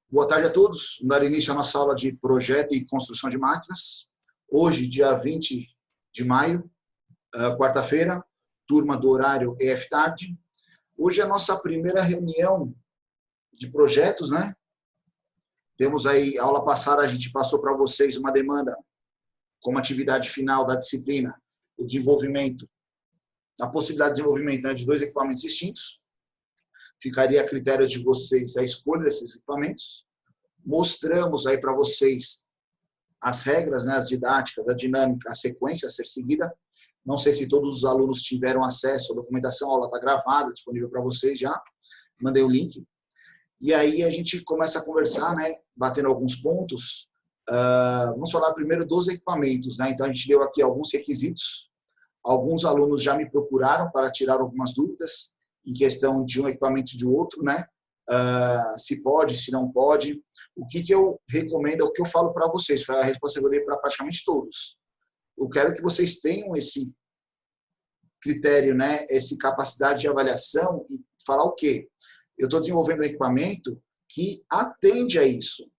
Boa tarde a todos. Vamos dar início à nossa aula de projeto e construção de máquinas. Hoje, dia 20 de maio, quarta-feira, turma do horário EF-Tarde. Hoje é a nossa primeira reunião de projetos, né? Temos aí, a aula passada a gente passou para vocês uma demanda como atividade final da disciplina, o desenvolvimento, a possibilidade de desenvolvimento, né, de 2 equipamentos distintos. Ficaria a critério de vocês a escolha desses equipamentos. Mostramos aí para vocês as regras, né, as didáticas, a dinâmica, a sequência a ser seguida. Não sei se todos os alunos tiveram acesso à documentação, a aula está gravada, disponível para vocês já. Mandei o link. E aí a gente começa a conversar, né, batendo alguns pontos. Vamos falar primeiro dos equipamentos, né? Então a gente deu aqui alguns requisitos. Alguns alunos já me procuraram para tirar algumas dúvidas em questão de um equipamento e de outro, né? Se pode, se não pode. O que eu recomendo, é o que eu falo para vocês, foi a resposta que eu dei para praticamente todos. Eu quero que vocês tenham esse critério, né? Essa capacidade de avaliação e falar o quê? Eu estou desenvolvendo um equipamento que atende a isso,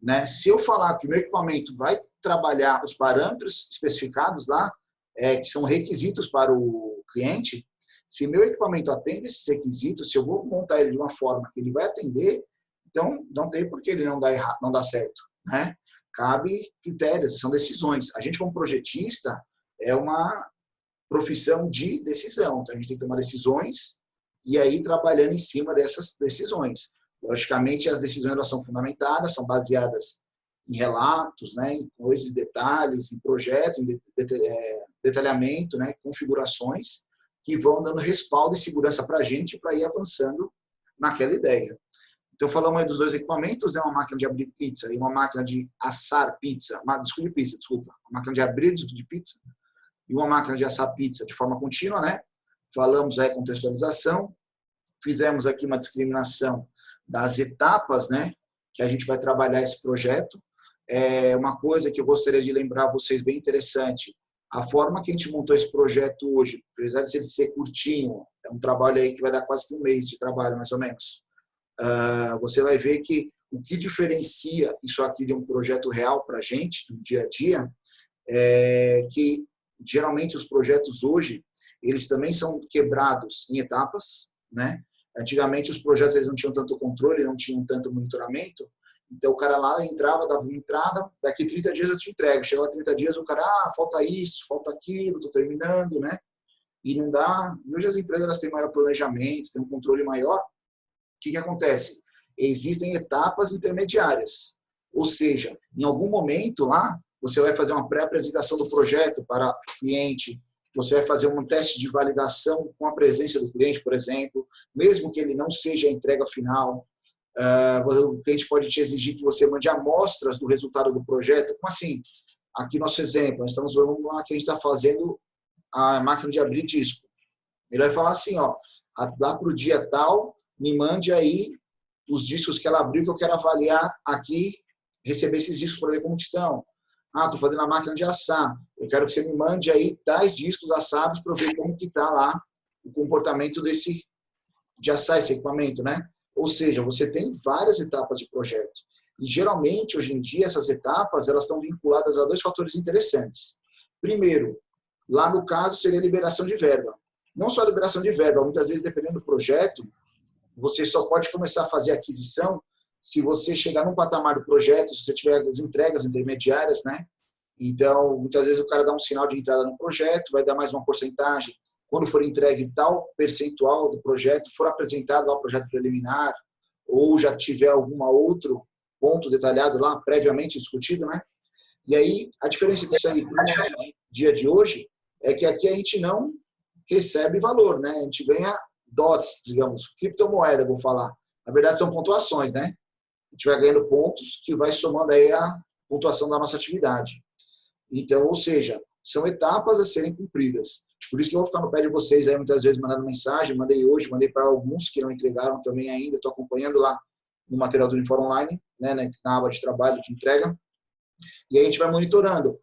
né? Se eu falar que o meu equipamento vai trabalhar os parâmetros especificados lá, que são requisitos para o cliente, se meu equipamento atende esses requisitos, se eu vou montar ele de uma forma que ele vai atender, então não tem por que ele não dar errado, não dar certo, né? Cabe critérios, são decisões. A gente, como projetista, é uma profissão de decisão. Então, a gente tem que tomar decisões e aí trabalhando em cima dessas decisões. Logicamente, as decisões elas são fundamentadas, são baseadas em relatos, né, em coisas, detalhes, em projetos, em detalhamento, né, configurações que vão dando respaldo e segurança para a gente para ir avançando naquela ideia. Então, falamos aí dos 2 equipamentos, né, uma máquina de abrir pizza e uma máquina de assar pizza, desculpa, uma máquina de abrir de pizza e uma máquina de assar pizza de forma contínua, né? Falamos aí contextualização, fizemos aqui uma discriminação das etapas, né, que a gente vai trabalhar esse projeto. Uma coisa que eu gostaria de lembrar a vocês bem interessante, a forma que a gente montou esse projeto hoje, apesar de ser curtinho, é um trabalho aí que vai dar quase que um mês de trabalho, mais ou menos. Você vai ver que o que diferencia isso aqui de um projeto real para a gente, no dia a dia, é que geralmente os projetos hoje, eles também são quebrados em etapas, né? Antigamente os projetos eles não tinham tanto controle, não tinham tanto monitoramento, então o cara lá entrava, dava uma entrada, daqui 30 dias eu te entrego, chegava 30 dias o cara, falta isso, falta aquilo, estou terminando, né? E não dá, e hoje as empresas elas têm maior planejamento, têm um controle maior. O que acontece? Existem etapas intermediárias, ou seja, em algum momento lá, você vai fazer uma pré-apresentação do projeto para o cliente, você vai fazer um teste de validação com a presença do cliente, por exemplo, mesmo que ele não seja a entrega final. O cliente pode te exigir que você mande amostras do resultado do projeto. Como assim? Aqui nosso exemplo, nós estamos vendo lá que a gente está fazendo a máquina de abrir disco. Ele vai falar assim, ó, lá para o dia tal, me mande aí os discos que ela abriu, que eu quero avaliar aqui, receber esses discos para ver como estão. Estou fazendo a máquina de assar. Eu quero que você me mande aí tais discos assados para eu ver como que está lá o comportamento de assar esse equipamento, né? Ou seja, você tem várias etapas de projeto. E, geralmente, hoje em dia, essas etapas elas estão vinculadas a 2 fatores interessantes. Primeiro, lá no caso, seria a liberação de verba. Não só a liberação de verba, muitas vezes, dependendo do projeto, você só pode começar a fazer aquisição se você chegar num patamar do projeto, se você tiver as entregas intermediárias, né? Então, muitas vezes o cara dá um sinal de entrada no projeto, vai dar mais uma porcentagem. Quando for entregue tal percentual do projeto, for apresentado ao projeto preliminar, ou já tiver algum outro ponto detalhado lá, previamente discutido, né? E aí, a diferença disso aí para o dia de hoje é que aqui a gente não recebe valor, né? A gente ganha dots, digamos, criptomoeda, vou falar. Na verdade, são pontuações, né? A gente vai ganhando pontos que vai somando aí a pontuação da nossa atividade. Então, ou seja, são etapas a serem cumpridas. Por isso que eu vou ficar no pé de vocês aí, muitas vezes, mandando mensagem. Mandei hoje, mandei para alguns que não entregaram também ainda. Estou acompanhando lá no material do Unifor Online, né, na aba de trabalho de entrega. E aí a gente vai monitorando.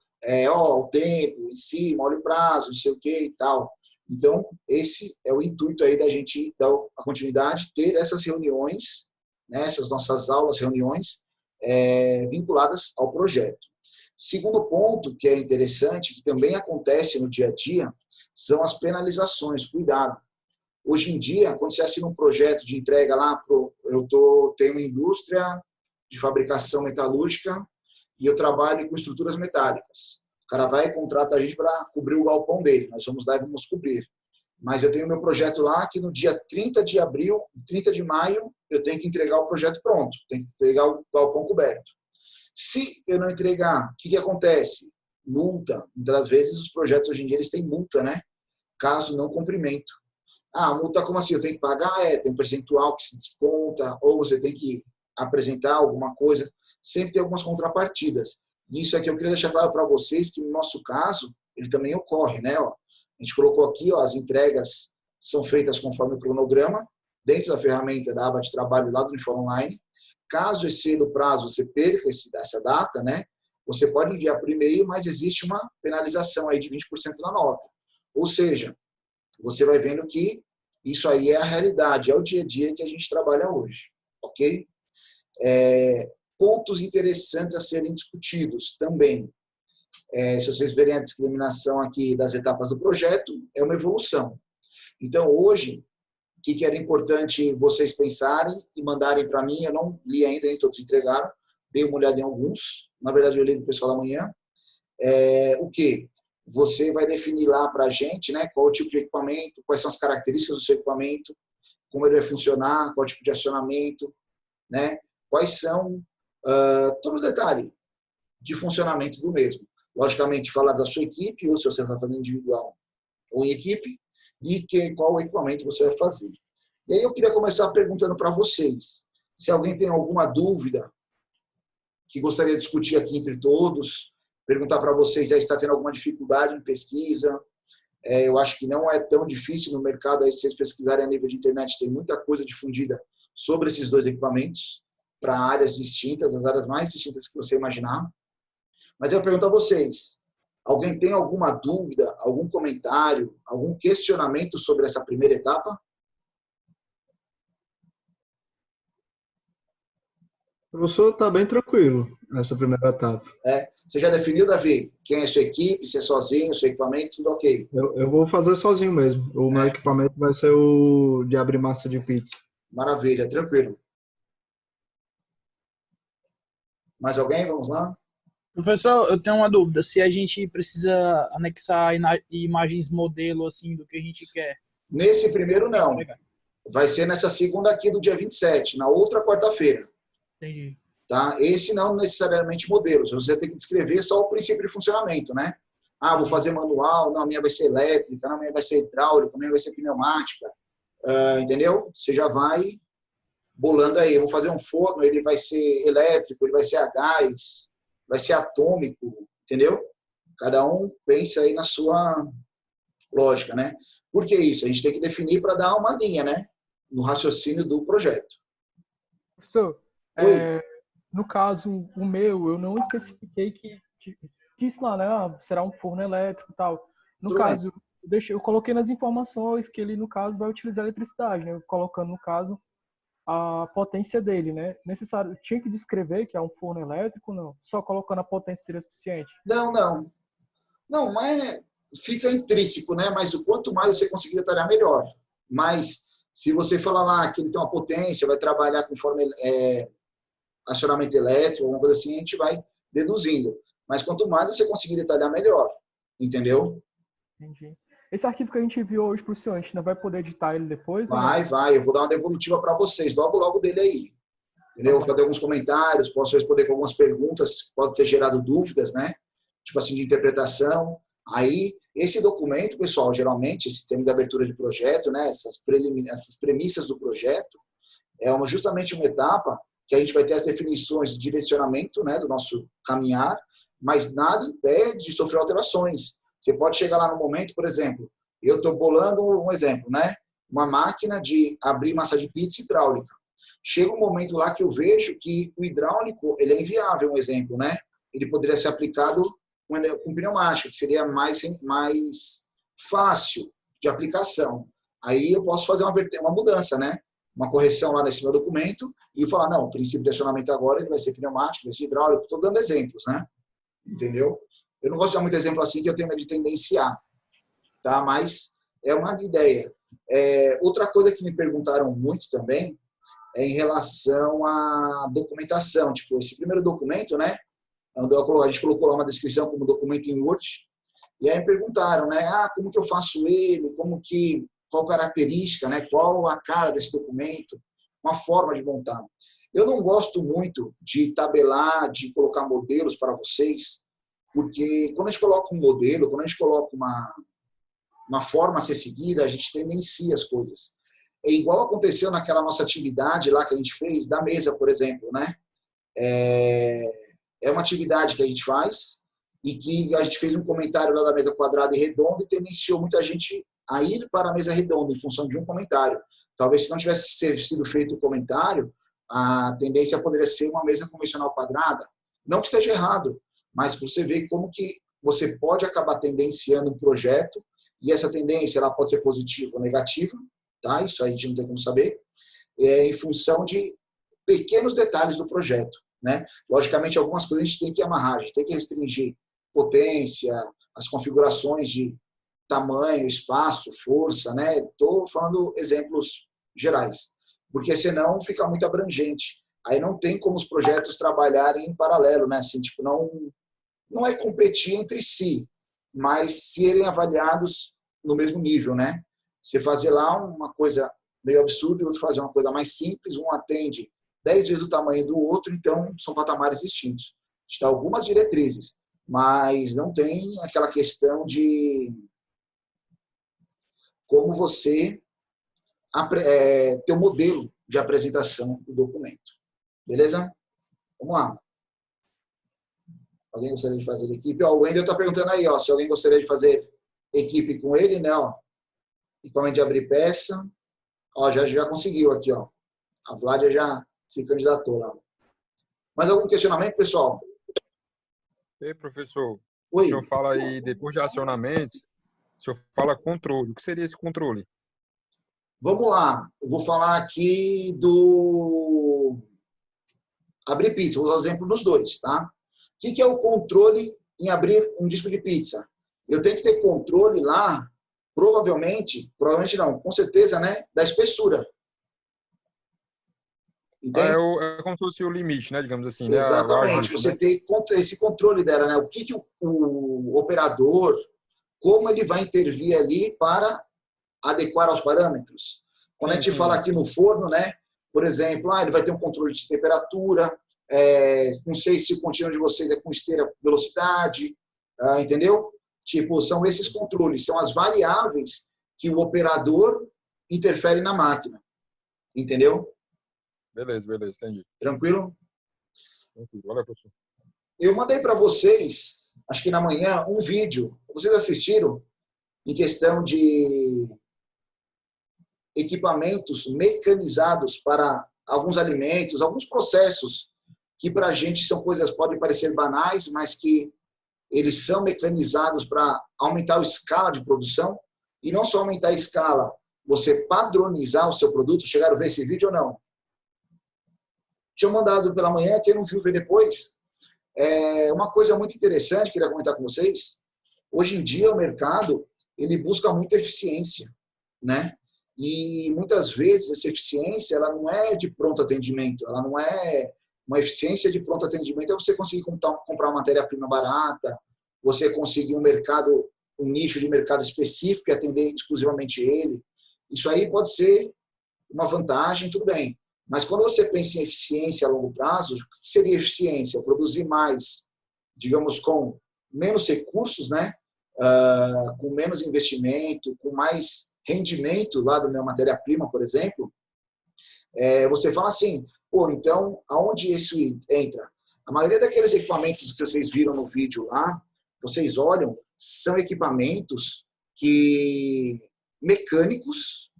O tempo, em cima, olha o prazo, não sei o que e tal. Então, esse é o intuito aí da gente dar a continuidade, ter essas reuniões, nessas nossas aulas, reuniões, vinculadas ao projeto. Segundo ponto que é interessante, que também acontece no dia a dia, são as penalizações. Cuidado. Hoje em dia, quando você assina um projeto de entrega lá, tenho uma indústria de fabricação metalúrgica e eu trabalho com estruturas metálicas. O cara vai e contrata a gente para cobrir o galpão dele. Nós vamos lá e vamos cobrir. Mas eu tenho meu projeto lá que no dia 30 de abril, 30 de maio, eu tenho que entregar o projeto pronto. Tenho que entregar o galpão coberto. Se eu não entregar, o que acontece? Multa. Muitas das vezes os projetos hoje em dia eles têm multa, né? Caso não cumprimento. Multa como assim? Eu tenho que pagar? Tem um percentual que se desconta, ou você tem que apresentar alguma coisa. Sempre tem algumas contrapartidas. Isso aqui eu queria deixar claro para vocês que no nosso caso, ele também ocorre, né? A gente colocou aqui, as entregas são feitas conforme o cronograma, dentro da ferramenta da aba de trabalho lá do Unifor Online. Caso exceda o prazo, você perca essa data, né? Você pode enviar por e-mail, mas existe uma penalização aí de 20% na nota. Ou seja, você vai vendo que isso aí é a realidade, é o dia a dia que a gente trabalha hoje, ok? Pontos interessantes a serem discutidos também. Se vocês verem a discriminação aqui das etapas do projeto, é uma evolução. Então, hoje, o que era importante vocês pensarem e mandarem para mim, eu não li ainda, nem todos entregaram, dei uma olhada em alguns, na verdade eu li do pessoal da manhã, o quê? Você vai definir lá para a gente, né, qual o tipo de equipamento, quais são as características do seu equipamento, como ele vai funcionar, qual tipo de acionamento, né, quais são todo o detalhe de funcionamento do mesmo. Logicamente, falar da sua equipe, ou se você está fazendo individual ou em equipe, e qual equipamento você vai fazer. E aí eu queria começar perguntando para vocês, se alguém tem alguma dúvida que gostaria de discutir aqui entre todos, perguntar para vocês se está tendo alguma dificuldade em pesquisa. Eu acho que não é tão difícil no mercado, aí, se vocês pesquisarem a nível de internet, tem muita coisa difundida sobre esses dois equipamentos, para áreas distintas, as áreas mais distintas que você imaginar. Mas eu pergunto a vocês, alguém tem alguma dúvida, algum comentário, algum questionamento sobre essa primeira etapa? O professor está bem tranquilo nessa primeira etapa. Você já definiu, Davi, quem é sua equipe, se é sozinho, seu equipamento, tudo ok? Eu vou fazer sozinho mesmo. O meu equipamento vai ser o de abrir massa de pizza. Maravilha, tranquilo. Mais alguém? Vamos lá? Professor, eu tenho uma dúvida. Se a gente precisa anexar imagens modelo assim do que a gente quer. Nesse primeiro, não. Vai ser nessa segunda aqui do dia 27, na outra quarta-feira. Entendi. Tá? Esse não necessariamente modelos. Você tem que descrever só o princípio de funcionamento, né? Vou fazer manual, não, a minha vai ser elétrica, não, a minha vai ser hidráulica, a minha vai ser pneumática. Entendeu? Você já vai bolando aí. Eu vou fazer um forno, ele vai ser elétrico, ele vai ser a gás, vai ser atômico, entendeu? Cada um pensa aí na sua lógica, né? Por que isso? A gente tem que definir para dar uma linha, né? No raciocínio do projeto. Professor, no caso, o meu, eu não especifiquei que disse lá, né? Será um forno elétrico e tal. No caso, eu coloquei nas informações que ele, no caso, vai utilizar eletricidade, né? Colocando, no caso, a potência dele, né? Necessário, tinha que descrever que é um forno elétrico, não? Só colocando a potência seria suficiente? Não, fica intrínseco, né? Mas o quanto mais você conseguir detalhar, melhor. Mas, se você falar lá que ele tem uma potência, vai trabalhar conforme acionamento elétrico, alguma coisa assim, a gente vai deduzindo. Mas quanto mais você conseguir detalhar, melhor. Entendeu? Entendi. Esse arquivo que a gente enviou hoje para o senhor, a gente ainda vai poder editar ele depois? Vai. Eu vou dar uma devolutiva para vocês, logo dele aí. Entendeu? Vou fazer alguns comentários, posso responder com algumas perguntas que podem ter gerado dúvidas, né? Tipo assim, de interpretação. Aí, esse documento, pessoal, geralmente, esse termo de abertura de projeto, né? Essas premissas do projeto, justamente uma etapa que a gente vai ter as definições de direcionamento, né, do nosso caminhar, mas nada impede de sofrer alterações. Você pode chegar lá no momento, por exemplo, eu estou bolando um exemplo, né? Uma máquina de abrir massa de pizza hidráulica. Chega um momento lá que eu vejo que o hidráulico ele é inviável, um exemplo, né? Ele poderia ser aplicado com pneumática, que seria mais fácil de aplicação. Aí eu posso fazer uma mudança, né? uma correção lá nesse meu documento e falar, não, o princípio de acionamento agora ele vai ser pneumático, vai ser hidráulico, estou dando exemplos, né? Entendeu? Eu não gosto de dar muito exemplo assim, que eu tenho medo de tendenciar, tá? Mas é uma ideia. Outra coisa que me perguntaram muito também é em relação à documentação. Tipo, esse primeiro documento, né? A gente colocou lá uma descrição como documento em Word, e aí me perguntaram, né? Como que eu faço ele? Qual característica, né? Qual a cara desse documento? Uma forma de montar. Eu não gosto muito de tabelar, de colocar modelos para vocês, porque quando a gente coloca um modelo, quando a gente coloca uma forma a ser seguida, a gente tendencia as coisas. É igual aconteceu naquela nossa atividade lá que a gente fez, da mesa, por exemplo, né? É uma atividade que a gente faz e que a gente fez um comentário lá da mesa quadrada e redonda e tendenciou muita gente a ir para a mesa redonda em função de um comentário. Talvez se não tivesse sido feito o comentário, a tendência poderia ser uma mesa convencional quadrada. Não que esteja errado, mas você vê como que você pode acabar tendenciando um projeto e essa tendência ela pode ser positiva ou negativa, tá? Isso aí a gente não tem como saber, em função de pequenos detalhes do projeto, né? Logicamente, algumas coisas a gente tem que amarrar, a gente tem que restringir potência, as configurações de tamanho, espaço, força, né? Estou falando exemplos gerais, porque senão fica muito abrangente. Aí não tem como os projetos trabalharem em paralelo, né? Assim, tipo, não é competir entre si, mas serem avaliados no mesmo nível, né? Você fazer lá uma coisa meio absurda e outro fazer uma coisa mais simples, um atende 10 vezes o tamanho do outro, então são patamares distintos. A gente dá algumas diretrizes, mas não tem aquela questão de como você ter um modelo de apresentação do documento. Beleza? Vamos lá. Alguém gostaria de fazer equipe? O Wendel está perguntando aí, se alguém gostaria de fazer equipe com ele, né? Equipamento de abrir peça. Já conseguiu aqui, ó. A Vládia já se candidatou lá. Mais algum questionamento, pessoal? Ei, professor. Oi. O senhor fala aí, depois de acionamento, o senhor fala controle. O que seria esse controle? Vamos lá. Eu vou falar aqui do abrir pizza. Vou usar o exemplo dos dois, tá? O que é o controle em abrir um disco de pizza? Eu tenho que ter controle lá, provavelmente não, com certeza, né, da espessura. Entende? É como se fosse o limite, né, digamos assim. Exatamente. Né, você tem esse controle dela, né? O que o operador, como ele vai intervir ali para adequar aos parâmetros. Quando a gente fala aqui no forno, né? Por exemplo, ele vai ter um controle de temperatura, não sei se o contínuo de vocês é com esteira velocidade, entendeu? Tipo, são esses controles, são as variáveis que o operador interfere na máquina, entendeu? Beleza, entendi. Tranquilo? Tranquilo. Olha, professor. Eu mandei para vocês, acho que na manhã, um vídeo. Vocês assistiram em questão de equipamentos mecanizados para alguns alimentos, alguns processos que para a gente são coisas podem parecer banais, mas que eles são mecanizados para aumentar a escala de produção e não só aumentar a escala, você padronizar o seu produto. Chegaram a ver esse vídeo ou não? Tinha mandado pela manhã, quem não viu, vê depois. Uma coisa muito interessante, queria comentar com vocês. Hoje em dia, o mercado ele busca muita eficiência, né? E muitas vezes essa eficiência ela não é de pronto atendimento, ela não é uma eficiência de pronto atendimento, é você conseguir comprar uma matéria-prima barata, você conseguir um nicho de mercado específico e atender exclusivamente ele. Isso aí pode ser uma vantagem, tudo bem. Mas quando você pensa em eficiência a longo prazo, o que seria eficiência? Produzir mais, digamos, com menos recursos, né? Com menos investimento, com mais rendimento lá da minha matéria-prima, por exemplo. Você fala assim, então, aonde isso entra? A maioria daqueles equipamentos que vocês viram no vídeo lá, vocês olham, são equipamentos mecânicos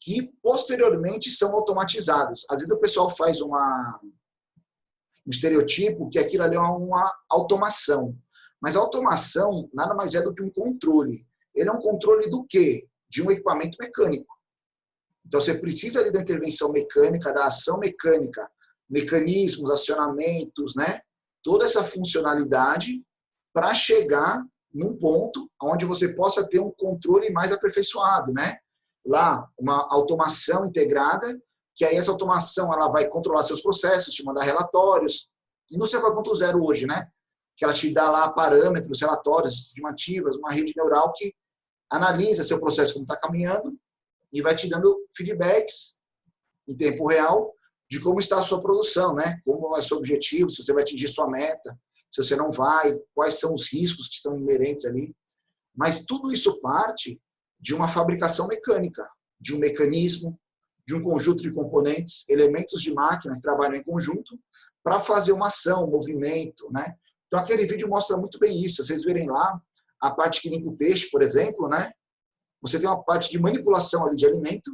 que posteriormente são automatizados. Às vezes o pessoal faz um estereotipo que aquilo ali é uma automação. Mas a automação nada mais é do que um controle. Ele é um controle do quê? De um equipamento mecânico. Então, você precisa ali da intervenção mecânica, da ação mecânica, mecanismos, acionamentos, né? Toda essa funcionalidade para chegar num ponto onde você possa ter um controle mais aperfeiçoado, né? Lá, uma automação integrada, que aí essa automação ela vai controlar seus processos, te mandar relatórios. Indústria 4.0 hoje, né? Que ela te dá lá parâmetros, relatórios, estimativas, uma rede neural que analisa seu processo como está caminhando e vai te dando feedbacks em tempo real de como está a sua produção, né? Como é o seu objetivo, se você vai atingir sua meta, se você não vai, quais são os riscos que estão inerentes ali. Mas tudo isso parte de uma fabricação mecânica, de um mecanismo, de um conjunto de componentes, elementos de máquina que trabalham em conjunto para fazer uma ação, um movimento, né? Então, aquele vídeo mostra muito bem isso. Vocês verem lá, a parte que limpa o peixe, por exemplo, né? Você tem uma parte de manipulação ali de alimento,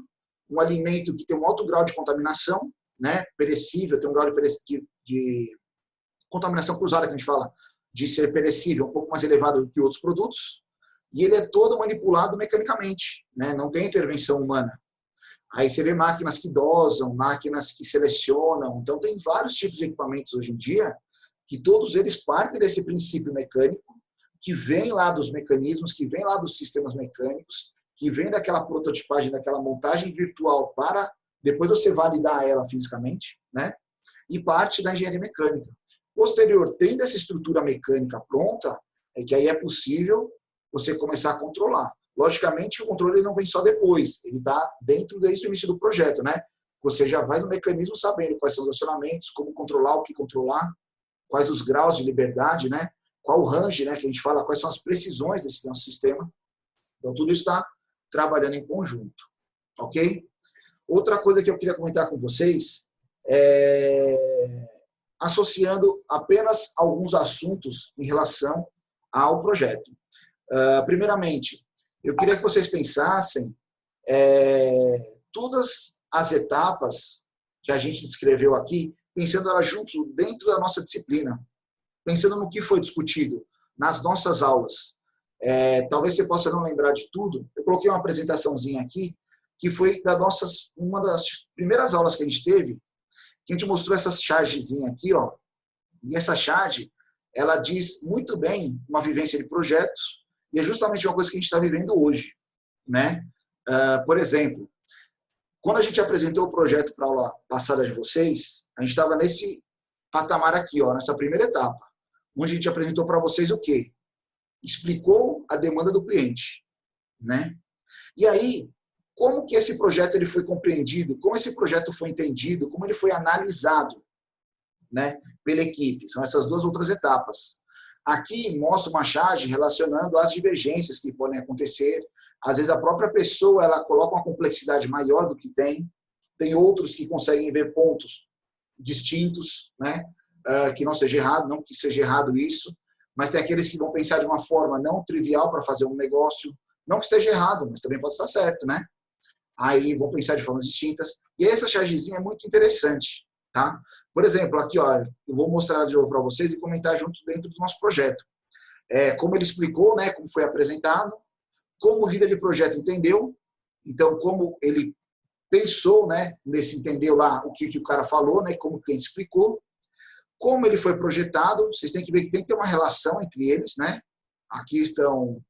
um alimento que tem um alto grau de contaminação, né? Perecível, tem um grau de contaminação cruzada, que a gente fala, de ser perecível, um pouco mais elevado do que outros produtos, e ele é todo manipulado mecanicamente, né? Não tem intervenção humana. Aí você vê máquinas que dosam, máquinas que selecionam. Então, tem vários tipos de equipamentos hoje em dia que todos eles partem desse princípio mecânico, que vem lá dos mecanismos, que vem lá dos sistemas mecânicos, que vem daquela prototipagem, daquela montagem virtual para depois você validar ela fisicamente, né? E parte da engenharia mecânica. Posterior, tendo essa estrutura mecânica pronta, é que aí é possível você começar a controlar. Logicamente, o controle não vem só depois, ele está dentro desde o início do projeto, né? Você já vai no mecanismo sabendo quais são os acionamentos, como controlar, o que controlar, quais os graus de liberdade, né? Qual o range, né? Que a gente fala, quais são as precisões desse nosso sistema. Então, tudo isso está trabalhando em conjunto, ok? Outra coisa que eu queria comentar com vocês é associando apenas alguns assuntos em relação ao projeto. Primeiramente, eu queria que vocês pensassem todas as etapas que a gente descreveu aqui, pensando elas junto dentro da nossa disciplina, pensando no que foi discutido nas nossas aulas. Talvez você possa não lembrar de tudo. Eu coloquei uma apresentaçãozinha aqui, que foi uma das primeiras aulas que a gente teve, que a gente mostrou essa chargezinha aqui, ó, e essa charge, ela diz muito bem uma vivência de projetos, e é justamente uma coisa que a gente está vivendo hoje, né? Por exemplo, quando a gente apresentou o projeto para a aula passada de vocês, a gente estava nesse patamar aqui, ó, nessa primeira etapa, onde a gente apresentou para vocês o quê? Explicou a demanda do cliente, né? E aí, como que esse projeto ele foi compreendido, como esse projeto foi entendido, como ele foi analisado, né, pela equipe. São essas duas outras etapas. Aqui mostra uma charge relacionando as divergências que podem acontecer. Às vezes a própria pessoa ela coloca uma complexidade maior do que tem. Tem outros que conseguem ver pontos distintos, né, que não seja errado, não que seja errado isso, mas tem aqueles que vão pensar de uma forma não trivial para fazer um negócio, não que esteja errado, mas também pode estar certo, né? Aí vão pensar de formas distintas. E essa chargezinha é muito interessante, tá? Por exemplo, aqui, ó, eu vou mostrar ela de novo para vocês e comentar junto dentro do nosso projeto. Como ele explicou, né, como foi apresentado, como o líder de projeto entendeu, então como ele pensou, né, nesse entendeu lá o que o cara falou, né, como quem explicou, como ele foi projetado. Vocês têm que ver que tem que ter uma relação entre eles, né? Aqui estão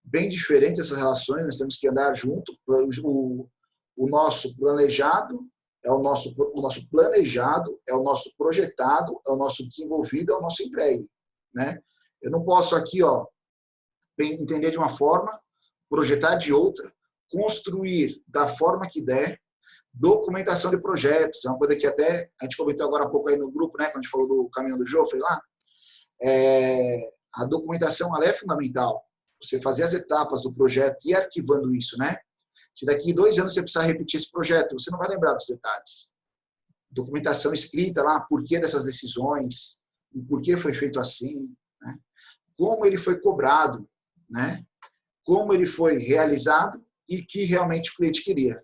bem diferentes essas relações, nós temos que andar junto. O nosso planejado é o nosso planejado, é o nosso projetado, é o nosso desenvolvido, é o nosso entregue, né? Eu não posso aqui, ó, entender de uma forma, projetar de outra, construir da forma que der. Documentação de projetos, é uma coisa que até a gente comentou agora há pouco aí no grupo, né, quando a gente falou do caminhão do Joffre lá. A documentação ela é fundamental. Você fazer as etapas do projeto e ir arquivando isso, né? Se daqui 2 anos você precisar repetir esse projeto, você não vai lembrar dos detalhes. Documentação escrita lá, porquê dessas decisões, o porquê foi feito assim, né? Como ele foi cobrado, né? Como ele foi realizado e que realmente o cliente queria.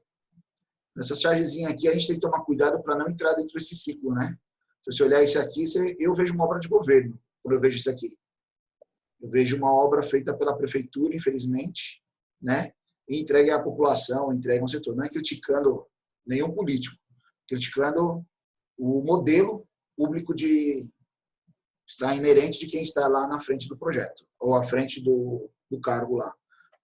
Nessa chargezinha aqui, a gente tem que tomar cuidado para não entrar dentro desse ciclo, né? Se você olhar isso aqui, eu vejo uma obra de governo, quando eu vejo isso aqui. Eu vejo uma obra feita pela prefeitura, infelizmente, né? e entregue à população, entregue ao setor. Não é criticando nenhum político, criticando o modelo público de está inerente de quem está lá na frente do projeto, ou à frente do cargo lá.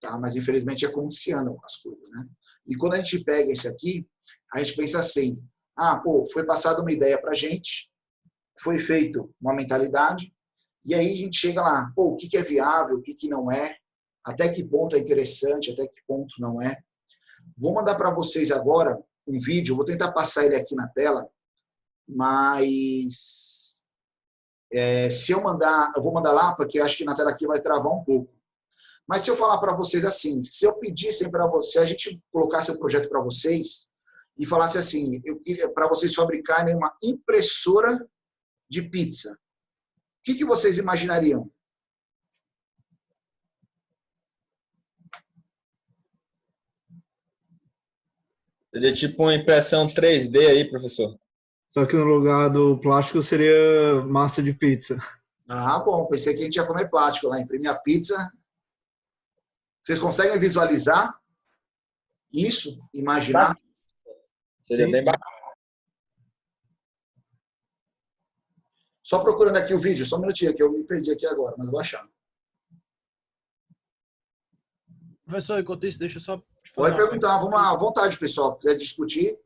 Tá? Mas, infelizmente, é como se andam as coisas. Né? E quando a gente pega esse aqui, a gente pensa assim, foi passada uma ideia para a gente, foi feito uma mentalidade, e aí a gente chega lá, o que é viável, o que não é, até que ponto é interessante, até que ponto não é. Vou mandar para vocês agora um vídeo, vou tentar passar ele aqui na tela, mas se eu mandar, eu vou mandar lá, porque eu acho que na tela aqui vai travar um pouco. Mas se eu falar para vocês assim, se eu pedisse para vocês, se a gente colocasse o projeto para vocês e falasse assim, eu queria para vocês fabricarem uma impressora de pizza, o que vocês imaginariam? Seria tipo uma impressão 3D aí, professor. Só que no lugar do plástico seria massa de pizza. Bom, pensei que a gente ia comer plástico lá, imprimir a pizza. Vocês conseguem visualizar isso? Imaginar? Seria Sim. bem bacana. Só procurando aqui o vídeo, só um minutinho, que eu me perdi aqui agora, mas eu vou achar. Professor, enquanto isso, deixa eu só te fazer Pode uma perguntar, vamos lá, à vontade, pessoal. Se quiser discutir,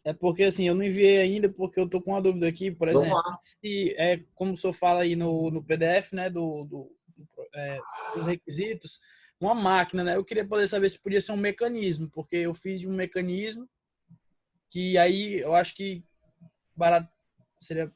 É porque, assim, eu não enviei ainda, porque eu tô com uma dúvida aqui, por Vamos exemplo, lá. se como o senhor fala aí no PDF, né, dos requisitos, uma máquina, né, eu queria poder saber se podia ser um mecanismo, porque eu fiz um mecanismo que aí eu acho que seria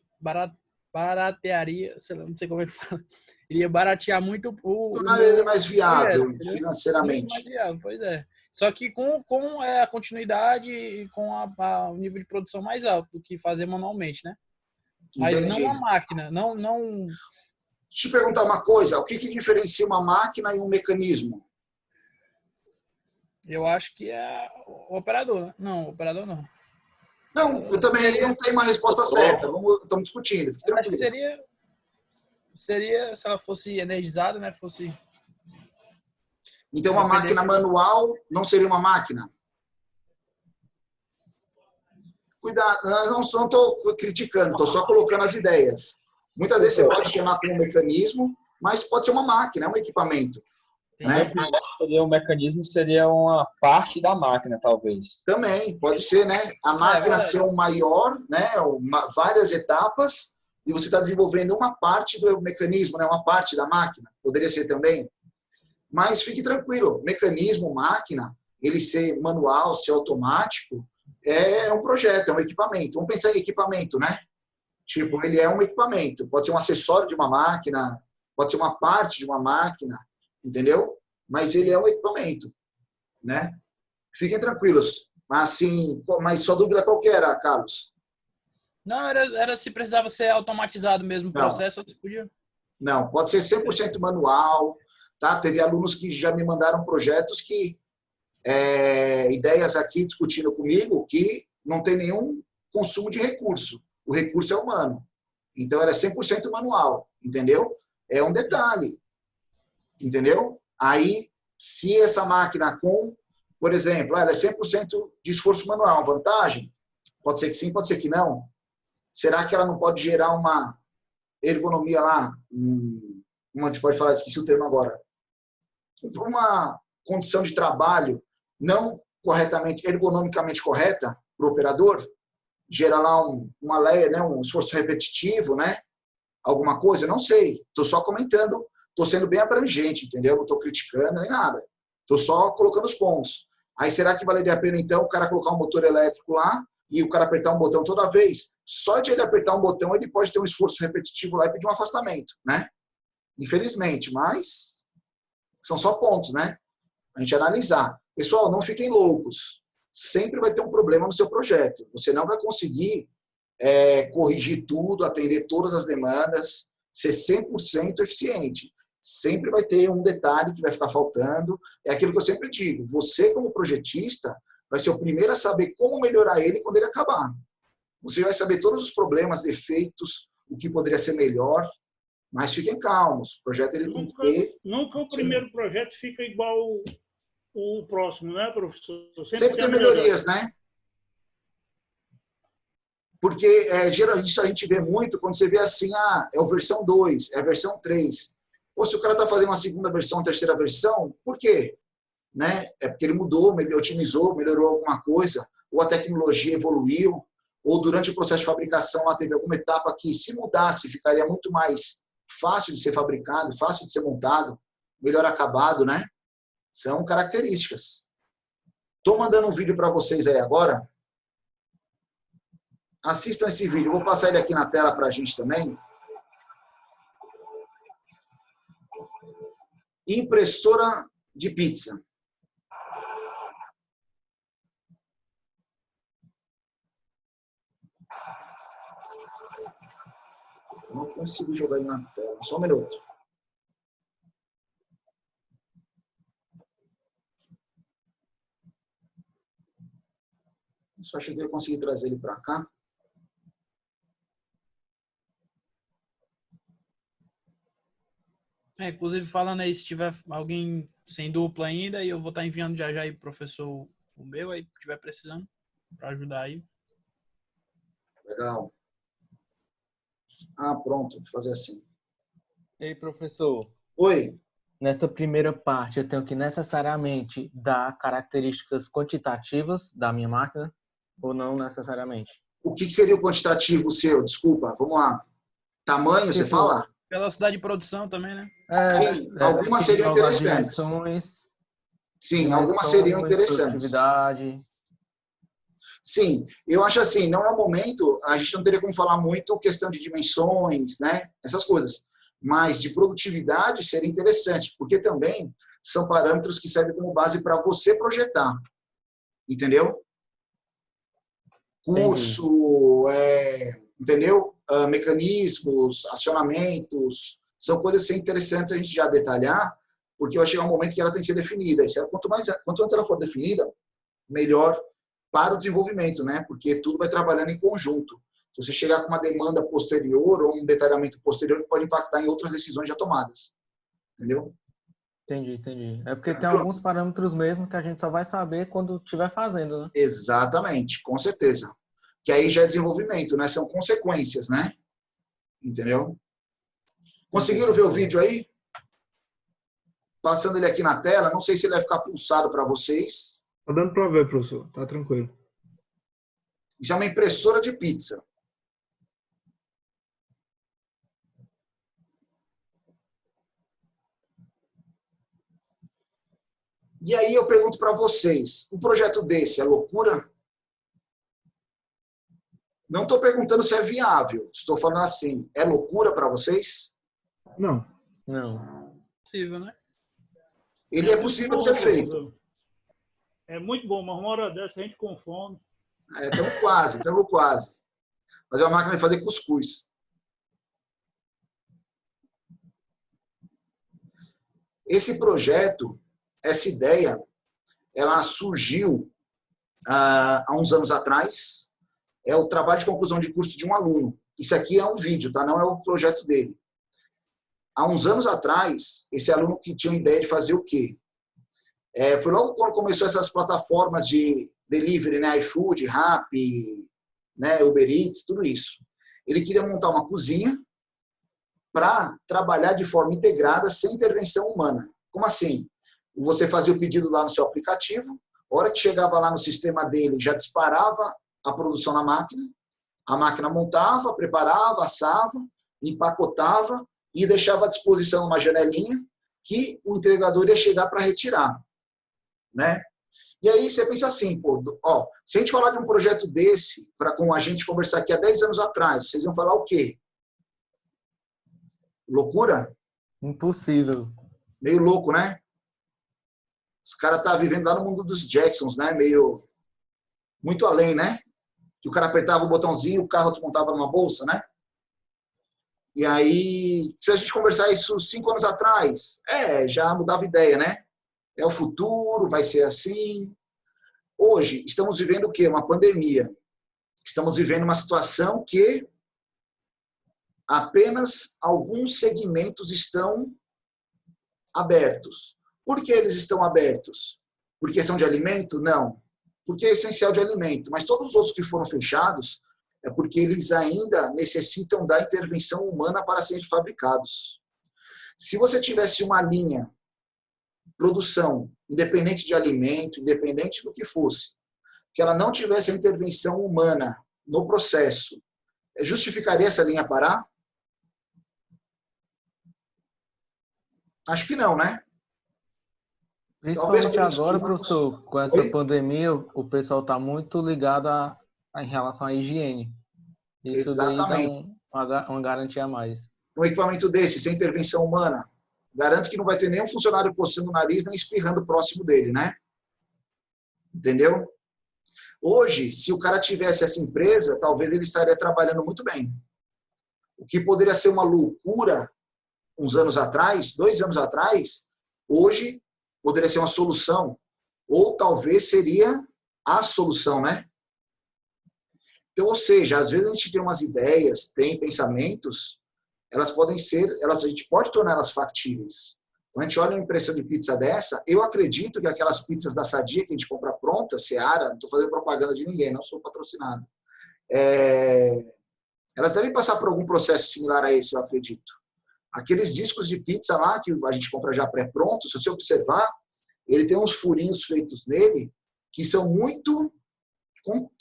baratearia, sei lá, não sei como é que fala, iria baratear muito tornar ele mais viável projeto, entendeu? financeiramente. Muito mais viável, pois é. Só que com a continuidade e com o nível de produção mais alto do que fazer manualmente, né? Mas Entendi. não uma máquina, não. Deixa eu te perguntar uma coisa, o que diferencia uma máquina e um mecanismo? Eu acho que é o operador, né? Não, o operador não. Não, eu também não tenho uma resposta certa. Estamos discutindo, fique Eu acho que tranquilo. seria se ela fosse energizada, né? Fosse. Então, uma máquina manual não seria uma máquina? Cuidado, eu não estou criticando, estou só colocando as ideias. Muitas vezes você pode chamar como um mecanismo, mas pode ser uma máquina, é um equipamento. Né? Seria um mecanismo, seria uma parte da máquina, talvez. Também, pode ser, né? A máquina ser um maior, né? Várias etapas, e você está desenvolvendo uma parte do mecanismo, né? Uma parte da máquina. Poderia ser também. Mas fique tranquilo, mecanismo, máquina, ele ser manual, ser automático, é um projeto, é um equipamento. Vamos pensar em equipamento, né? Tipo, ele é um equipamento. Pode ser um acessório de uma máquina, pode ser uma parte de uma máquina, entendeu? Mas ele é um equipamento, né? Fiquem tranquilos. Mas, assim, mas sua dúvida qual que era, Carlos? Não, era se precisava ser automatizado mesmo o processo, ou se podia. Não, pode ser 100% manual. Tá? Teve alunos que já me mandaram projetos que ideias aqui discutindo comigo que não tem nenhum consumo de recurso. O recurso é humano. Então, ela é 100% manual, entendeu? É um detalhe, entendeu? Aí, se essa máquina por exemplo, ela é 100% de esforço manual, vantagem? Pode ser que sim, pode ser que não. Será que ela não pode gerar uma ergonomia lá? Como a gente pode falar, esqueci o termo agora. Uma condição de trabalho não corretamente, ergonomicamente correta para o operador, gera lá uma layer, né, um esforço repetitivo, né? Alguma coisa, não sei. Estou só comentando, estou sendo bem abrangente, entendeu? Não estou criticando nem nada. Estou só colocando os pontos. Aí será que valeria a pena, então, o cara colocar um motor elétrico lá e o cara apertar um botão toda vez? Só de ele apertar um botão, ele pode ter um esforço repetitivo lá e pedir um afastamento, né? Infelizmente, mas são só pontos, né? A gente analisar. Pessoal, não fiquem loucos. Sempre vai ter um problema no seu projeto. Você não vai conseguir corrigir tudo, atender todas as demandas, ser 100% eficiente. Sempre vai ter um detalhe que vai ficar faltando. É aquilo que eu sempre digo. Você, como projetista, vai ser o primeiro a saber como melhorar ele quando ele acabar. Você vai saber todos os problemas, defeitos, o que poderia ser melhor, mas fiquem calmos. O projeto ele tem que ter... Nunca o primeiro projeto fica igual o próximo, né, professor? Sempre tem melhorias, né? Porque geralmente isso a gente vê muito quando você vê assim, é a versão 2, é a versão 3. Ou se o cara está fazendo uma segunda versão, uma terceira versão, por quê? Né? É porque ele mudou, otimizou, melhorou alguma coisa, ou a tecnologia evoluiu, ou durante o processo de fabricação lá teve alguma etapa que, se mudasse, ficaria muito mais fácil de ser fabricado, fácil de ser montado, melhor acabado, né? São características. Estou mandando um vídeo para vocês aí agora. Assistam esse vídeo. Vou passar ele aqui na tela para a gente também. Impressora de pizza. Não consigo jogar ele na tela. Só um minuto. Só achei que eu ia conseguir trazer ele para cá. Inclusive, falando aí, se tiver alguém sem dupla ainda, eu vou estar enviando já aí pro professor o meu, aí, se tiver precisando, para ajudar aí. Legal. Pronto. Vou fazer assim. Ei, professor. Oi. Nessa primeira parte, eu tenho que necessariamente dar características quantitativas da minha máquina ou não necessariamente? O que seria o quantitativo seu? Desculpa, vamos lá. Tamanho, você fala? Velocidade de produção também, né? Sim, algumas seriam interessantes. Sim, algumas seriam interessantes. Sim, eu acho assim, não é o momento, a gente não teria como falar muito questão de dimensões, né? Essas coisas. Mas de produtividade seria interessante, porque também são parâmetros que servem como base para você projetar. Entendeu? Curso, entendeu? Mecanismos, acionamentos, são coisas assim, interessantes a gente já detalhar, porque vai chegar um momento que ela tem que ser definida. Quanto antes ela for definida, melhor para o desenvolvimento, né? Porque tudo vai trabalhando em conjunto. Se você chegar com uma demanda posterior ou um detalhamento posterior, pode impactar em outras decisões já tomadas. Entendeu? Entendi. É porque tem alguns parâmetros mesmo que a gente só vai saber quando estiver fazendo, né? Exatamente, com certeza. Que aí já é desenvolvimento, né? São consequências, né? Entendeu? Conseguiram ver o vídeo aí? Passando ele aqui na tela, não sei se ele vai ficar pulsado para vocês. Tá dando para ver, professor. Tá tranquilo. Isso é uma impressora de pizza. E aí eu pergunto para vocês, um projeto desse é loucura? Não estou perguntando se é viável, estou falando assim, é loucura para vocês? Não. Possível, né? Ele é possível de ser feito. É muito bom, mas uma hora dessa a gente com fome. Estamos quase. Fazer uma máquina de fazer cuscuz. Esse projeto, essa ideia, ela surgiu há uns anos atrás. É o trabalho de conclusão de curso de um aluno. Isso aqui é um vídeo, tá? Não é o projeto dele. Há uns anos atrás, esse aluno que tinha uma ideia de fazer o quê? Foi logo quando começou essas plataformas de delivery, né? iFood, Rappi, né? Uber Eats, tudo isso. Ele queria montar uma cozinha para trabalhar de forma integrada, sem intervenção humana. Como assim? Você fazia o pedido lá no seu aplicativo, a hora que chegava lá no sistema dele, já disparava a produção na máquina, a máquina montava, preparava, assava, empacotava e deixava à disposição uma janelinha que o entregador ia chegar para retirar. Né? E aí você pensa assim, se a gente falar de um projeto desse, com a gente conversar aqui há 10 anos atrás, vocês iam falar o quê? Loucura? Impossível. Meio louco, né? Esse cara tá vivendo lá no mundo dos Jacksons, né? Meio... muito além, né? Que o cara apertava o botãozinho, o carro desmontava numa bolsa, né? E aí, se a gente conversar isso 5 anos atrás, já mudava ideia, né? É o futuro, vai ser assim. Hoje, estamos vivendo o quê? Uma pandemia. Estamos vivendo uma situação que apenas alguns segmentos estão abertos. Por que eles estão abertos? Por questão de alimento? Não. Porque é essencial de alimento. Mas todos os outros que foram fechados é porque eles ainda necessitam da intervenção humana para serem fabricados. Se você tivesse uma linha, produção, independente de alimento, independente do que fosse, que ela não tivesse a intervenção humana no processo, justificaria essa linha parar? Acho que não, né? Principalmente agora, professor, com essa Oi? pandemia, o pessoal está muito ligado em relação à higiene. Isso daí dá Exatamente. uma garantia a mais. Um equipamento desse, sem intervenção humana, garanto que não vai ter nenhum funcionário coçando o nariz nem espirrando próximo dele, né? Entendeu? Hoje, se o cara tivesse essa empresa, talvez ele estaria trabalhando muito bem. O que poderia ser uma loucura uns anos atrás, 2 anos atrás, hoje poderia ser uma solução, ou talvez seria a solução, né? Então, ou seja, às vezes a gente tem umas ideias, tem pensamentos, elas podem ser, a gente pode torná-las factíveis. Quando a gente olha uma impressão de pizza dessa, eu acredito que aquelas pizzas da Sadia que a gente compra pronta, Seara, não estou fazendo propaganda de ninguém, não sou patrocinado, elas devem passar por algum processo similar a esse, eu acredito. Aqueles discos de pizza lá, que a gente compra já pré-pronto, se você observar, ele tem uns furinhos feitos nele que são muito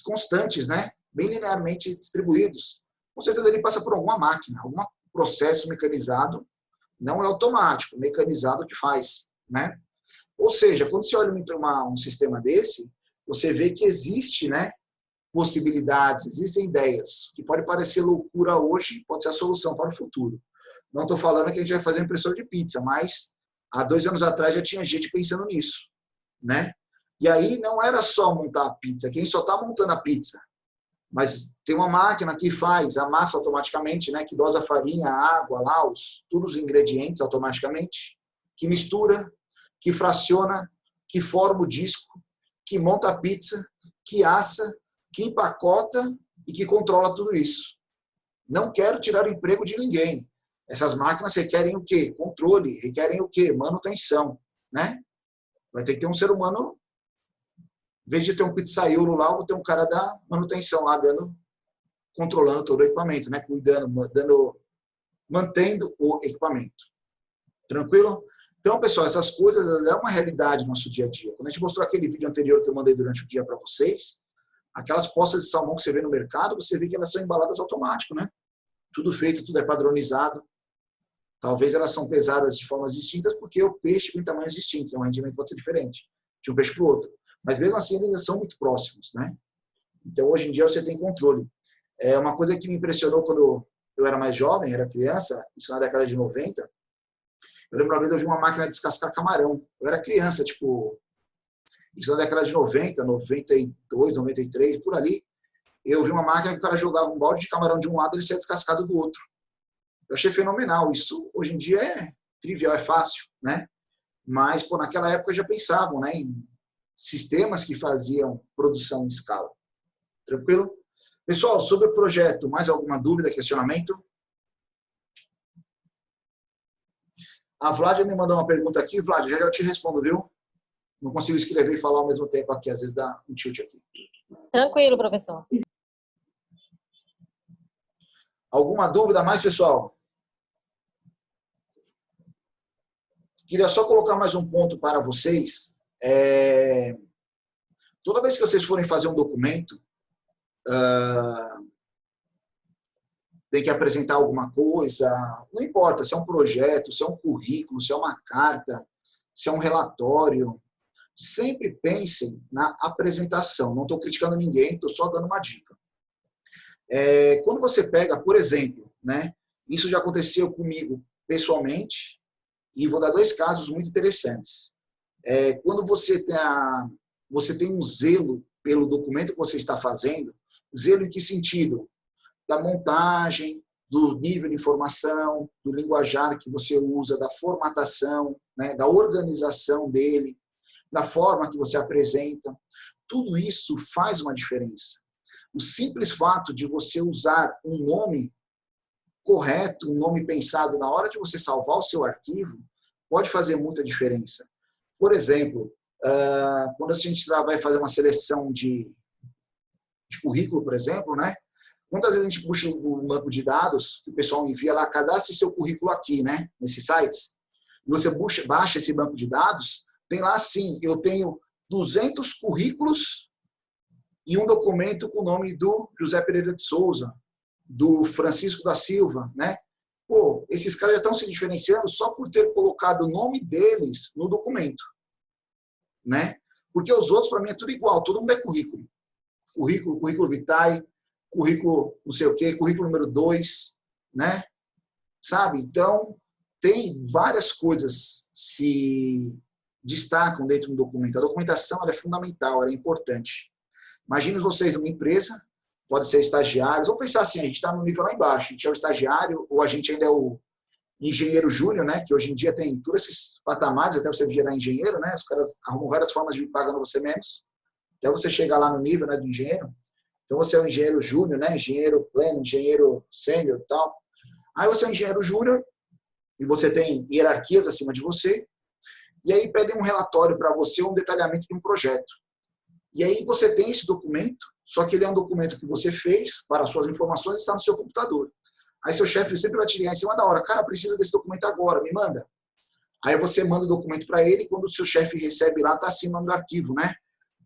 constantes, né? Bem linearmente distribuídos. Com certeza ele passa por alguma máquina, algum processo mecanizado, não é automático, mecanizado que faz, né? Ou seja, quando você olha um sistema desse, você vê que existe, né, possibilidades, existem ideias, que pode parecer loucura hoje, pode ser a solução para o futuro. Não estou falando que a gente vai fazer uma impressora de pizza, mas há 2 anos atrás já tinha gente pensando nisso, né? E aí não era só montar a pizza, quem só está montando a pizza, mas tem uma máquina que faz a massa automaticamente, né? Que dosa a farinha, a água, lá, todos os ingredientes automaticamente, que mistura, que fraciona, que forma o disco, que monta a pizza, que assa, que empacota e que controla tudo isso. Não quero tirar o emprego de ninguém. Essas máquinas requerem o quê? Controle. Requerem o quê? Manutenção, né? Vai ter que ter um ser humano, em vez de ter um pizzaiolo lá, vou ter um cara da manutenção lá, controlando todo o equipamento, né? Cuidando, mantendo o equipamento. Tranquilo? Então, pessoal, essas coisas é uma realidade no nosso dia a dia. Quando a gente mostrou aquele vídeo anterior que eu mandei durante o dia para vocês, aquelas postas de salmão que você vê no mercado, você vê que elas são embaladas automático, né? Tudo feito, tudo é padronizado. Talvez elas são pesadas de formas distintas porque o peixe tem tamanhos distintos, o rendimento pode ser diferente de um peixe para o outro. Mas mesmo assim, eles são muito próximos, né? Então, hoje em dia, você tem controle. Uma coisa que me impressionou quando eu era mais jovem, era criança, isso na década de 90, eu lembro uma vez eu vi uma máquina de descascar camarão. Eu era criança, tipo, isso na década de 90, 92, 93, por ali. Eu vi uma máquina que o cara jogava um balde de camarão de um lado e ele saia descascado do outro. Eu achei fenomenal. Isso, hoje em dia, é trivial, é fácil, né? Mas, pô, naquela época já pensavam, né, em sistemas que faziam produção em escala. Tranquilo? Pessoal, sobre o projeto, mais alguma dúvida, questionamento? A Vládia me mandou uma pergunta aqui. Vládia, já eu te respondo, viu? Não consigo escrever e falar ao mesmo tempo aqui. Às vezes dá um tilt aqui. Tranquilo, professor. Alguma dúvida mais, pessoal? Queria só colocar mais um ponto para vocês. Toda vez que vocês forem fazer um documento, tem que apresentar alguma coisa, não importa se é um projeto, se é um currículo, se é uma carta, se é um relatório, sempre pensem na apresentação. Não estou criticando ninguém, estou só dando uma dica. Quando você pega, por exemplo, né, isso já aconteceu comigo pessoalmente, e vou dar 2 casos muito interessantes. Quando você tem um zelo pelo documento que você está fazendo, zelo em que sentido? Da montagem, do nível de informação, do linguajar que você usa, da formatação, né, da organização dele, da forma que você apresenta. Tudo isso faz uma diferença. O simples fato de você usar um nome correto, um nome pensado na hora de você salvar o seu arquivo, pode fazer muita diferença. Por exemplo, Quando a gente vai fazer uma seleção de currículo, por exemplo, né? Quantas vezes a gente puxa um banco de dados, que o pessoal envia lá, cadastre seu currículo aqui, né? Nesses sites. E você baixa esse banco de dados, tem lá assim, eu tenho 200 currículos e um documento com o nome do José Pereira de Souza, do Francisco da Silva, né? Pô, esses caras já estão se diferenciando só por ter colocado o nome deles no documento, né? Porque os outros, para mim, é tudo igual, todo mundo é currículo. Currículo vitae, currículo não sei o quê, currículo número 2, né? Sabe? Então, tem várias coisas se destacam dentro do documento. A documentação ela é fundamental, ela é importante. Imagine vocês numa empresa, pode ser estagiários, vamos pensar assim, a gente está no nível lá embaixo, a gente é o estagiário, ou a gente ainda é o engenheiro júnior, né? Que hoje em dia tem todos esses patamares, até você virar engenheiro, né? Os caras arrumam várias formas de ir pagando você menos, até você chegar lá no nível, né, do engenheiro. Então, você é um engenheiro júnior, né? Engenheiro pleno, engenheiro sênior e tal. Aí você é um engenheiro júnior e você tem hierarquias acima de você. E aí pedem um relatório para você, um detalhamento de um projeto. E aí você tem esse documento, só que ele é um documento que você fez para as suas informações e está no seu computador. Aí seu chefe sempre vai te ligar em cima da hora. Cara, precisa desse documento agora, me manda. Aí você manda o documento para ele e quando o seu chefe recebe lá, está assim o nome do arquivo, né?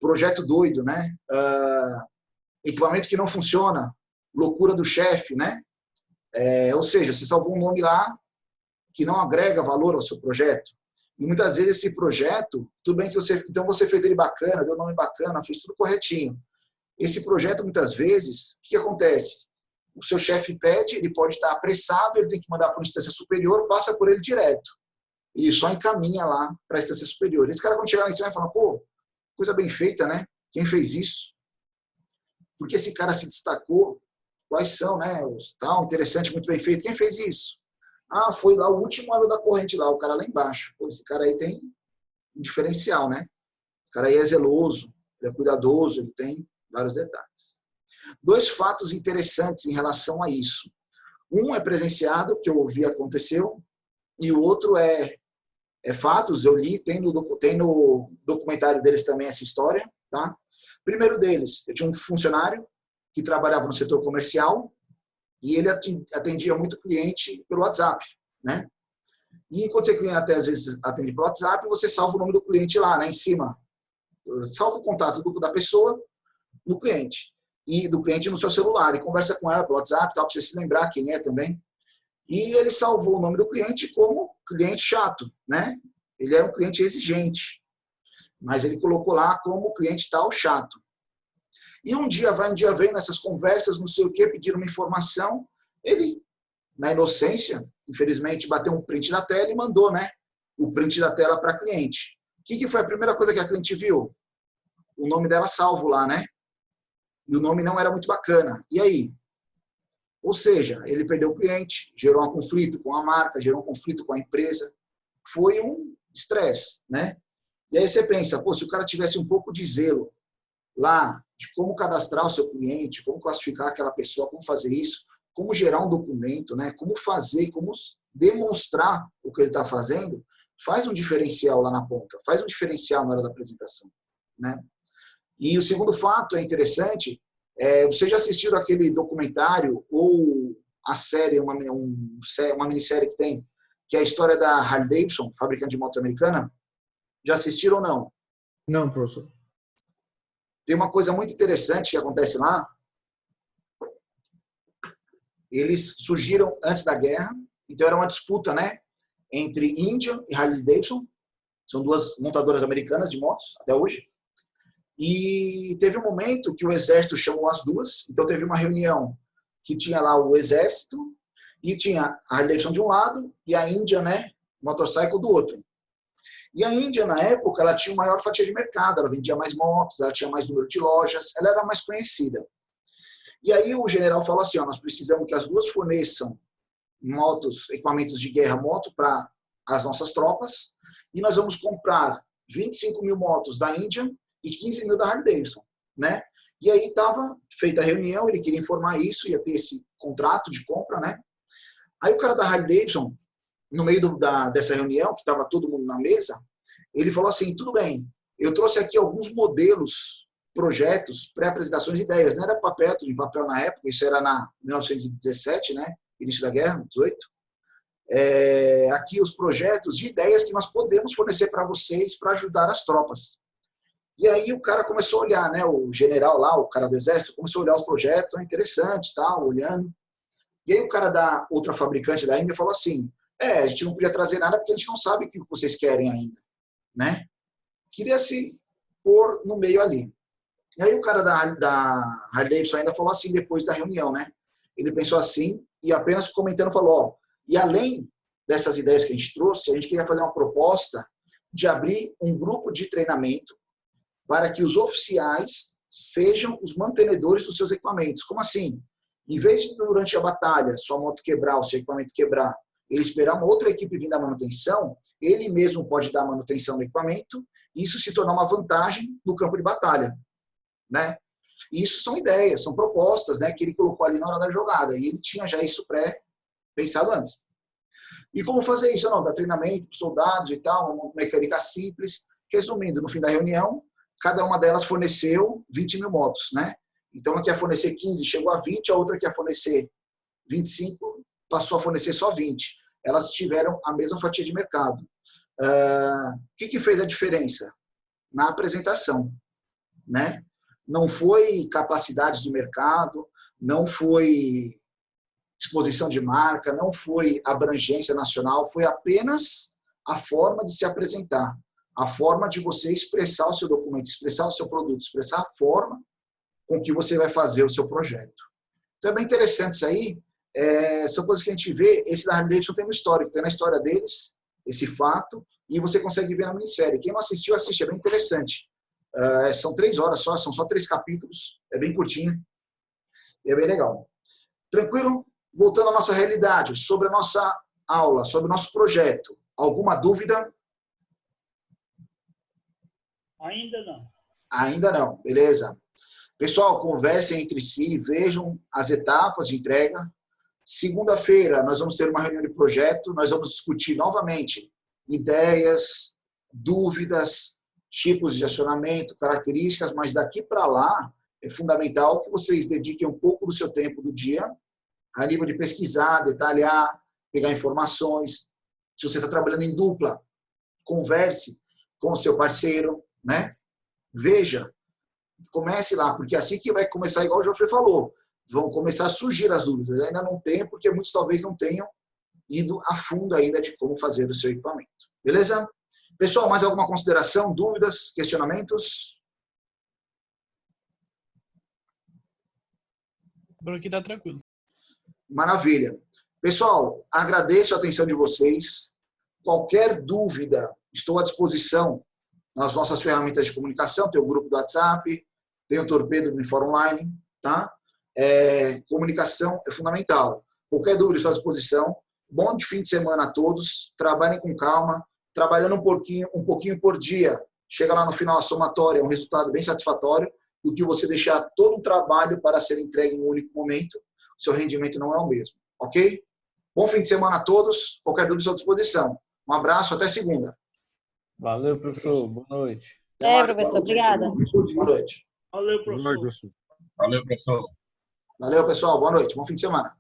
Projeto doido, né? Equipamento que não funciona, loucura do chefe, né? Ou seja, você salvou um nome lá que não agrega valor ao seu projeto. E muitas vezes esse projeto, tudo bem que então você fez ele bacana, deu um nome bacana, fez tudo corretinho. Esse projeto, muitas vezes, o que acontece? O seu chefe pede, ele pode estar apressado, ele tem que mandar para uma instância superior, passa por ele direto. Ele só encaminha lá para a instância superior. Esse cara, quando chegar lá em cima, vai falar, pô, coisa bem feita, né? Quem fez isso? Porque esse cara se destacou, quais são, né? Tal, interessante, muito bem feito. Quem fez isso? Ah, foi lá o último elo da corrente lá, o cara lá embaixo. Pô, esse cara aí tem um diferencial, né? O cara aí é zeloso, ele é cuidadoso, ele tem vários detalhes. 2 fatos interessantes em relação a isso. Um é presenciado, que eu vi aconteceu, e o outro é fatos, eu li, tem no documentário deles também essa história, tá? Primeiro deles, eu tinha um funcionário que trabalhava no setor comercial e ele atendia muito cliente pelo WhatsApp, né? E quando você até às vezes atende pelo WhatsApp, você salva o nome do cliente lá, né, em cima. Salva o contato da pessoa no cliente e do cliente no seu celular e conversa com ela pelo WhatsApp, tal, para você se lembrar quem é também. E ele salvou o nome do cliente como cliente chato, né? Ele era um cliente exigente, mas ele colocou lá como cliente tal chato. E um dia vai, um dia vem nessas conversas, não sei o que, pediram uma informação, ele, na inocência, infelizmente, bateu um print da tela e mandou, né, o print da tela para a cliente. O que foi a primeira coisa que a cliente viu? O nome dela salvo lá, né? E o nome não era muito bacana. E aí? Ou seja, ele perdeu o cliente, gerou um conflito com a marca, gerou um conflito com a empresa. Foi um estresse, né? E aí você pensa, pô, se o cara tivesse um pouco de zelo lá de como cadastrar o seu cliente, como classificar aquela pessoa, como fazer isso, como gerar um documento, né? Como fazer, como demonstrar o que ele está fazendo, faz um diferencial lá na ponta, faz um diferencial na hora da apresentação, né? E o segundo fato é interessante, vocês já assistiram aquele documentário ou a série, uma minissérie que tem, que é a história da Harley-Davidson, fabricante de motos americana? Já assistiram ou não? Não, professor. Tem uma coisa muito interessante que acontece lá. Eles surgiram antes da guerra, então era uma disputa, né, entre Índia e Harley-Davidson. São 2 montadoras americanas de motos, até hoje. E teve um momento que o exército chamou as duas, então teve uma reunião que tinha lá o exército e tinha a Harley-Davidson de um lado e a Índia, né, Motorcycle do outro. E a Índia, na época, ela tinha maior fatia de mercado, ela vendia mais motos, ela tinha mais número de lojas, ela era mais conhecida. E aí o general falou assim, nós precisamos que as duas forneçam motos, equipamentos de guerra, moto para as nossas tropas, e nós vamos comprar 25 mil motos da Índia e 15 mil da Harley-Davidson, né? E aí estava feita a reunião, ele queria informar isso, ia ter esse contrato de compra, né? Aí o cara da Harley-Davidson, no meio dessa reunião, que estava todo mundo na mesa, ele falou assim, tudo bem, eu trouxe aqui alguns modelos, projetos, pré-apresentações e ideias. Não era papel, tudo em papel na época, isso era na 1917, né? Início da guerra, 18. Aqui os projetos de ideias que nós podemos fornecer para vocês para ajudar as tropas. E aí o cara começou a olhar, né? O general lá, o cara do exército, começou a olhar os projetos, interessante, tal, olhando. E aí o cara da outra fabricante da Imbe falou assim, a gente não podia trazer nada porque a gente não sabe o que vocês querem ainda, né? Queria se pôr no meio ali. E aí o cara da Harley Davidson ainda falou assim, depois da reunião, né? Ele pensou assim e apenas comentando falou, e além dessas ideias que a gente trouxe, a gente queria fazer uma proposta de abrir um grupo de treinamento para que os oficiais sejam os mantenedores dos seus equipamentos. Como assim? Em vez de, durante a batalha, sua moto quebrar, o seu equipamento quebrar, ele esperar uma outra equipe vir dar manutenção, ele mesmo pode dar manutenção no equipamento, e isso se tornar uma vantagem no campo de batalha, né? E isso são ideias, são propostas, né, que ele colocou ali na hora da jogada, e ele tinha já isso pré-pensado antes. E como fazer isso? Não, dar treinamento para soldados e tal, uma mecânica simples. Resumindo, no fim da reunião, cada uma delas forneceu 20 mil motos, né? Então, a que ia fornecer 15 chegou a 20, a outra que ia fornecer 25 passou a fornecer só 20. Elas tiveram a mesma fatia de mercado. O que fez a diferença? Na apresentação, né? Não foi capacidade de mercado, não foi exposição de marca, não foi abrangência nacional, foi apenas a forma de se apresentar, a forma de você expressar o seu documento, expressar o seu produto, expressar a forma com que você vai fazer o seu projeto. Então é bem interessante isso aí, são coisas que a gente vê, esse da Harley Davidson tem um histórico, tem na história deles, esse fato, e você consegue ver na minissérie. Quem não assistiu, assiste, é bem interessante. São 3 horas só, são só 3 capítulos, é bem curtinho, e é bem legal. Tranquilo? Voltando à nossa realidade, sobre a nossa aula, sobre o nosso projeto. Alguma dúvida? Ainda não. Ainda não, beleza. Pessoal, conversem entre si, vejam as etapas de entrega. Segunda-feira, nós vamos ter uma reunião de projeto, nós vamos discutir novamente ideias, dúvidas, tipos de acionamento, características, mas daqui para lá é fundamental que vocês dediquem um pouco do seu tempo do dia a nível de pesquisar, detalhar, pegar informações. Se você está trabalhando em dupla, converse com o seu parceiro, né? Veja, comece lá, porque assim que vai começar, igual o Geoffrey falou, vão começar a surgir as dúvidas. Ainda não tem, porque muitos talvez não tenham ido a fundo ainda de como fazer o seu equipamento. Beleza? Pessoal, mais alguma consideração, dúvidas, questionamentos? Por aqui tá tranquilo. Maravilha. Pessoal, agradeço a atenção de vocês. Qualquer dúvida, estou à disposição nas nossas ferramentas de comunicação. Tem o grupo do WhatsApp, tem o Torpedo do Unifor Online, tá? Comunicação é fundamental. Qualquer dúvida, estou à disposição. Bom de fim de semana a todos. Trabalhem com calma, trabalhando um pouquinho por dia. Chega lá no final a somatória, é um resultado bem satisfatório do que você deixar todo o trabalho para ser entregue em um único momento. O seu rendimento não é o mesmo, ok? Bom fim de semana a todos. Qualquer dúvida, estou à disposição. Um abraço, até segunda. Valeu, professor. Boa noite. Professor, obrigada. Boa noite. Valeu, professor. Valeu, professor. Valeu, pessoal. Boa noite. Bom fim de semana.